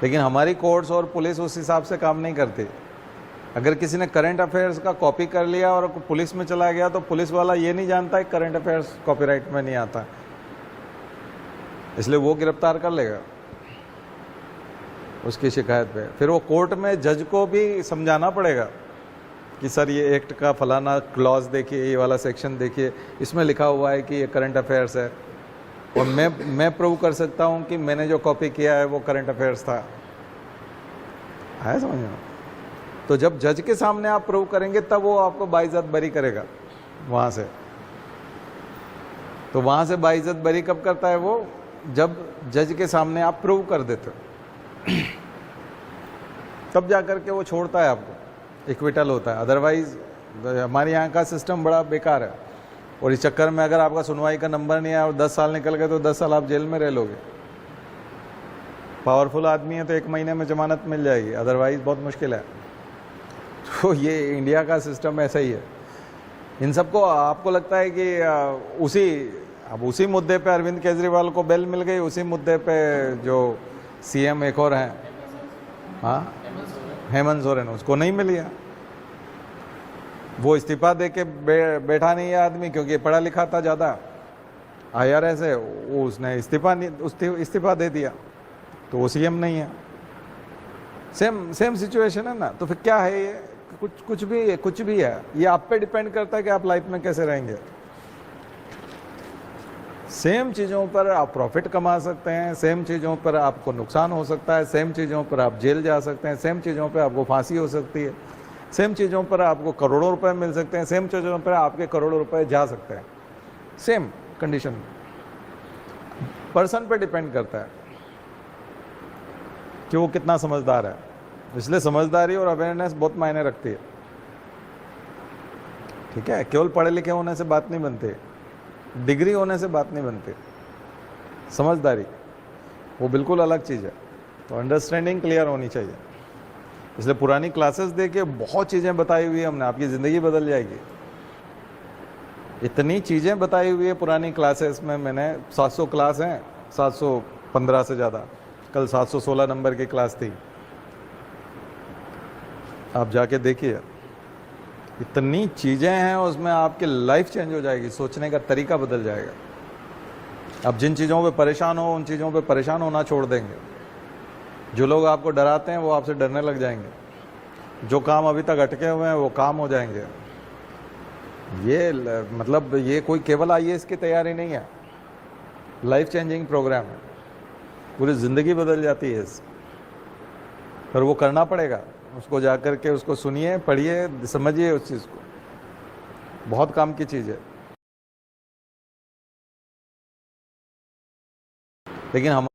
लेकिन हमारी कोर्ट्स और पुलिस उस हिसाब से काम नहीं करती। अगर किसी ने करंट अफेयर्स का कॉपी कर लिया और पुलिस में चला गया तो पुलिस वाला ये नहीं जानता है करंट अफेयर्स कॉपीराइट में नहीं आता, इसलिए वो गिरफ्तार कर लेगा उसकी शिकायत पे। फिर वो कोर्ट में जज को भी समझाना पड़ेगा कि सर ये एक्ट का फलाना क्लॉज देखिए, ये वाला सेक्शन देखिए, इसमें लिखा हुआ है कि ये करंट अफेयर्स है और मैं प्रूव कर सकता हूँ कि मैंने जो कॉपी किया है वो करंट अफेयर्स था। है समझ में? तो जब जज के सामने आप प्रूव करेंगे तब वो आपको बाइज्जत बरी करेगा वहाँ से। तो वहाँ से बाइज्जत बरी कब करता है वो? जब जज के सामने आप प्रूव कर देते हो तब जा करके वो छोड़ता है आपको, इक्विटल होता है। अदरवाइज हमारे यहाँ का सिस्टम बड़ा बेकार है और इस चक्कर में अगर आपका सुनवाई का नंबर नहीं आया और 10 साल निकल गए तो 10 साल आप जेल में रह लोगे। पावरफुल आदमी है तो 1 महीने में जमानत मिल जाएगी, अदरवाइज बहुत मुश्किल है। तो ये इंडिया का सिस्टम ऐसा ही है। इन सबको आपको लगता है कि उसी मुद्दे पे अरविंद केजरीवाल को बेल मिल गई, उसी मुद्दे पे जो सीएम एक और हैं, हाँ हेमंत सोरेन, उसको नहीं मिली है। वो इस्तीफा दे के बैठा नहीं है आदमी क्योंकि पढ़ा लिखा था ज़्यादा, IRS है, उसने इस्तीफा दे दिया तो वो सीएम नहीं है। सेम सिचुएशन है ना। तो फिर क्या है ये? कुछ भी है। ये आप पे डिपेंड करता है कि आप लाइफ में कैसे रहेंगे। सेम चीज़ों पर आप प्रॉफिट कमा सकते हैं, सेम चीज़ों पर आपको नुकसान हो सकता है, सेम चीज़ों पर आप जेल जा सकते हैं, सेम चीज़ों पर आपको फांसी हो सकती है, सेम चीज़ों पर आपको करोड़ों रुपए मिल सकते हैं, सेम चीज़ों पर आपके करोड़ों रुपए जा सकते हैं। सेम कंडीशन पर्सन पे डिपेंड करता है कि वो कितना समझदार है। इसलिए समझदारी और अवेयरनेस बहुत मायने रखती है। ठीक है, केवल पढ़े लिखे होने से बात नहीं बनती, डिग्री होने से बात नहीं बनती। समझदारी वो बिल्कुल अलग चीज़ है। तो अंडरस्टैंडिंग क्लियर होनी चाहिए। इसलिए पुरानी क्लासेस देखिए, बहुत चीज़ें बताई हुई है हमने, आपकी ज़िंदगी बदल जाएगी। इतनी चीज़ें बताई हुई है पुरानी क्लासेस में मैंने। 700 क्लास हैं, 715 से ज़्यादा। कल 716 नंबर की क्लास थी, आप जाके देखिए। इतनी चीज़ें हैं उसमें, आपकी लाइफ चेंज हो जाएगी, सोचने का तरीका बदल जाएगा। आप जिन चीज़ों पे परेशान हो उन चीज़ों पे परेशान होना छोड़ देंगे। जो लोग आपको डराते हैं वो आपसे डरने लग जाएंगे। जो काम अभी तक अटके हुए हैं वो काम हो जाएंगे। ये मतलब ये कोई केवल IAS की तैयारी नहीं है, लाइफ चेंजिंग प्रोग्राम है। पूरी ज़िंदगी बदल जाती है इससे। पर वो करना पड़ेगा, उसको जा कर के उसको सुनिए, पढ़िए, समझिए उस चीज़ को। बहुत काम की चीज़ है। लेकिन हम